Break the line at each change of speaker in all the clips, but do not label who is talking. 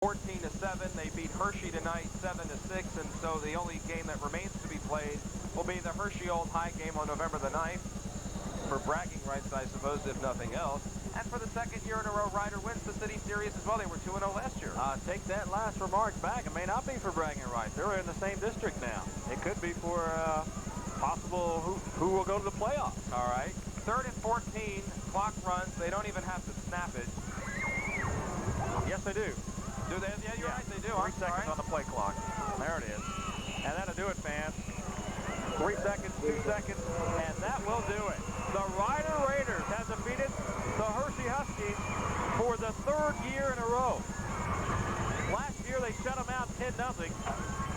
14-7. They beat Hirschi tonight 7-6, and so the only game that remains to be played will be the Hirschi Old High game on November the 9th. For bragging rights, I suppose, if nothing else. And for the second year in a row, Ryder wins the City Series as well. They were 2-0 last year.
Take that last remark back. It may not be for bragging rights. They're in the same district now. It could be for possible who will go to the playoffs.
All right. 3rd and 14. Clock runs. They don't even have to snap it.
Yes, they do.
Do they? Yeah, you're right. They do.
3 seconds on the play clock. There it is. And that'll do it, fans. 3 seconds, 2 seconds, and that will do it. The Ryder Raiders have defeated the Hirschi Huskies for the 3rd year in a row. Last year they shut them out 10-0.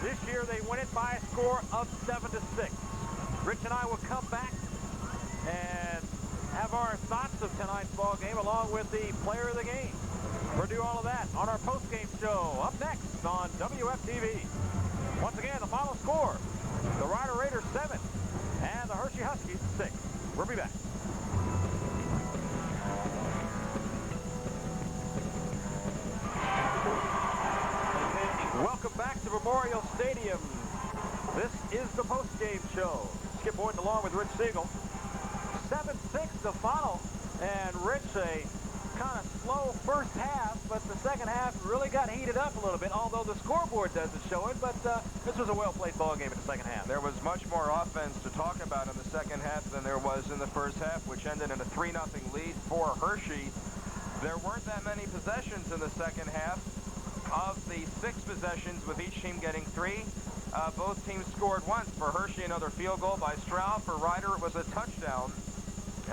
This year they win it by a score of 7-6. Rich and I will come back and have our thoughts of tonight's ball game along with the player of the game. We'll do all of that on our post-game show up next on WFTV. Once again, the final score, the Ryder Raiders 7 and the Hirschi Huskies 6. We'll be back. Welcome back to Memorial Stadium. This is the post-game show. Skip Boyden along with Rich Siegel. 7-6 the final, and Rich, a kind of slow first half, but the second half really got heated up a little bit, although the scoreboard doesn't show it, but this was a well-played ball game in the second half.
There was much more offense to talk about in the second half than there was in the first half, which ended in a 3-0 lead for Hirschi. There weren't that many possessions in the second half. Of the 6 possessions, with each team getting 3, both teams scored once. For Hirschi, another field goal by Stroud. For Ryder, it was a touchdown.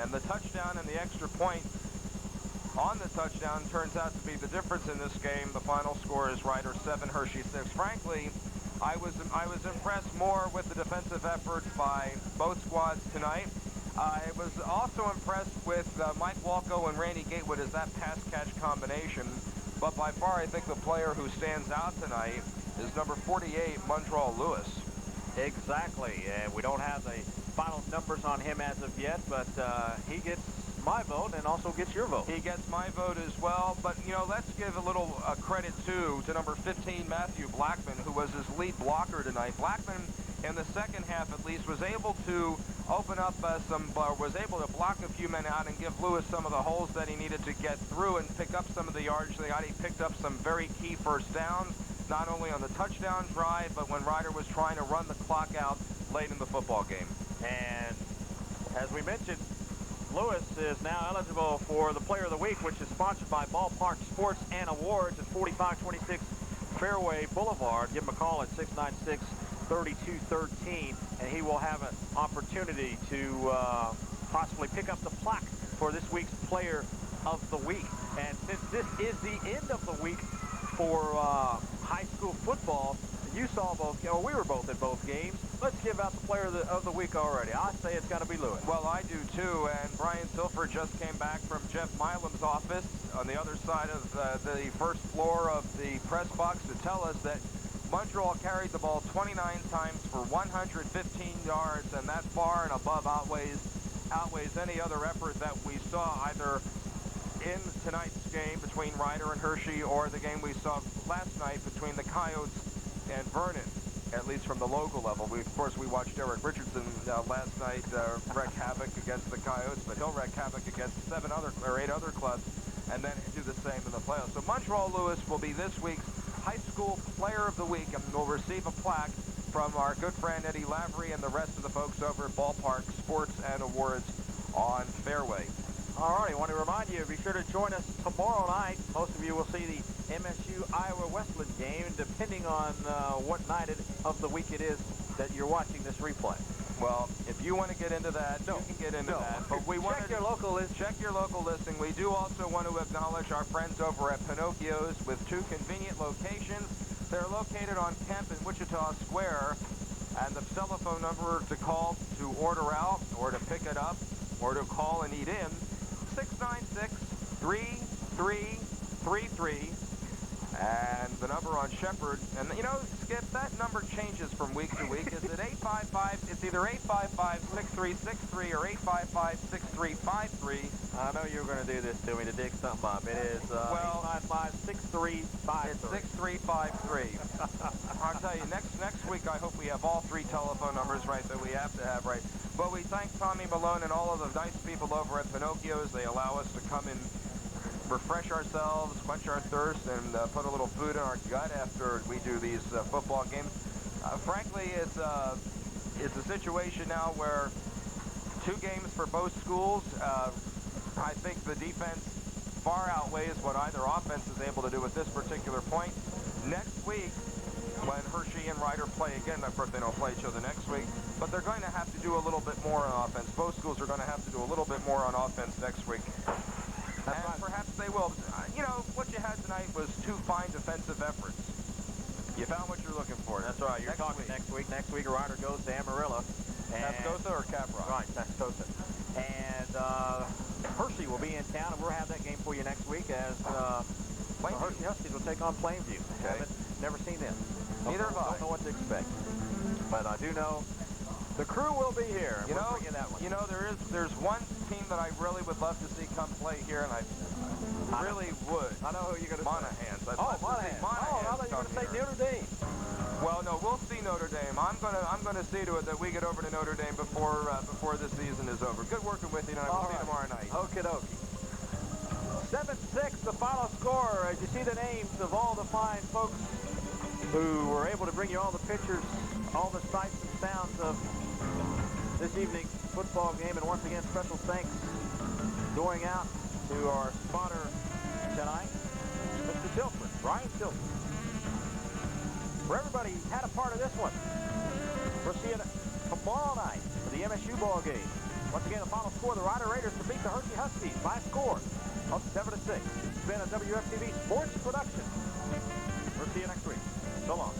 And the touchdown and the extra point on the touchdown turns out to be the difference in this game. The final score is Ryder 7, Hirschi 6. Frankly, I was impressed more with the defensive effort by both squads tonight. I was also impressed with Mike Walko and Randy Gatewood as that pass-catch combination. But by far, I think the player who stands out tonight is number 48, Montreal Lewis.
Exactly. We don't have the final numbers on him as of yet, but he gets my vote and also gets your vote.
He gets my vote as well, but you know, let's give a little credit too to number 15, Matthew Blackman, who was his lead blocker tonight. Blackman, in the second half at least, was able to open up was able to block a few men out and give Lewis some of the holes that he needed to get through and pick up some of the yards they got. He picked up some very key first downs, not only on the touchdown drive, but when Ryder was trying to run the clock out late in the football game. And
as we mentioned, Lewis is now eligible for the Player of the Week, which is sponsored by Ballpark Sports and Awards at 4526 Fairway Boulevard. Give him a call at 696-3213, and he will have an opportunity to possibly pick up the plaque for this week's Player of the Week. And since this is the end of the week for high school football, you saw both, or we were both at both games. Let's give out the Player of the Week already. I say it's got to be Lewis.
Well, I do too, and Brian Silford just came back from Jeff Milam's office on the other side of the first floor of the press box to tell us that Montreal carried the ball 29 times for 115 yards, and that far and above outweighs any other effort that we saw either in tonight's game between Ryder and Hirschi or the game we saw last night between the Coyotes and Vernon, at least from the local level. Of course, we watched Eric Richardson last night wreak havoc against the Coyotes, but he'll wreak havoc against 8 other clubs and then do the same in the playoffs. So Montreal Lewis will be this week's High School Player of the Week and will receive a plaque from our good friend Eddie Lavery and the rest of the folks over at Ballpark Sports and Awards on Fairway.
All right, I want to remind you, be sure to join us tomorrow night. Most of you will see the MSU-Iowa Westland game, depending on what night of the week it is that you're watching this replay.
Well, if you want to get into that, you can get into that. But we want
check your local list.
Check your local listing. We do also want to acknowledge our friends over at Pinocchio's with 2 convenient locations. They're located on Kemp and Wichita Square, and the telephone number to call to order out or to pick it up or to call and eat in, 696-3333, and the number on Shepherd. And, you know, Skip, that number changes from week to week. Is it 855? It's either 855-6363 or 855-6353.
I know you were going to do this to me to dig something up. It is 855-6353.
It's 6353. I'll tell you, next week I hope we have all three telephone numbers right that we have to have right. But we thank Tommy Malone and all of the nice people over at Pinocchio's. They allow us to come and refresh ourselves, quench our thirst, and put a little food in our gut after we do these football games. Frankly, it's a situation now where 2 games for both schools. I think the defense far outweighs what either offense is able to do at this particular point. Next week, when Hirschi and Ryder play again, of course they don't play each other next week, but they're going to have to do a little bit more on offense. Both schools are going to have to do a little bit more on offense next week. And perhaps they will. You know, what you had tonight was 2 fine defensive efforts. You found what you're looking for.
That's right. You're talking next week. Next week, Ryder goes to Amarillo.
Tascosa or Caprock?
Right, Tascosa. And Hirschi will be in town, and we'll have that game for you next week as the Hirschi Huskies will take on Plainview.
Okay.
Never seen them.
Neither have I.
Don't know what to expect. But I do know the crew will be here.
You know,
that one.
You know, there's one team that I really would love to see come play here, and I really would.
I know who you're going to
Monahans.
say. Monahans. I thought you were going to say Notre Dame.
Well, no, we'll see Notre Dame. I'm gonna see to it that we get over to Notre Dame before this season is over. Good working with you, and I will see you tomorrow night.
Okie dokie. 7-6, the final score. As you see the names of all the fine folks who were able to bring you all the pictures, all the sights and sounds of this evening's football game. And once again, special thanks going out to our spotter tonight, Mr. Tilford, Brian Tilford. For everybody who had a part of this one, we're seeing it tomorrow night for the MSU ball game. Once again, the final score, the Ryder Raiders defeat the Hirschi Huskies by a score of 7-6. It's been a WFTV Sports production. We'll see you next week. So long.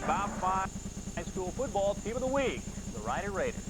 Top 5 high school football team of the week, the Ryder Raiders.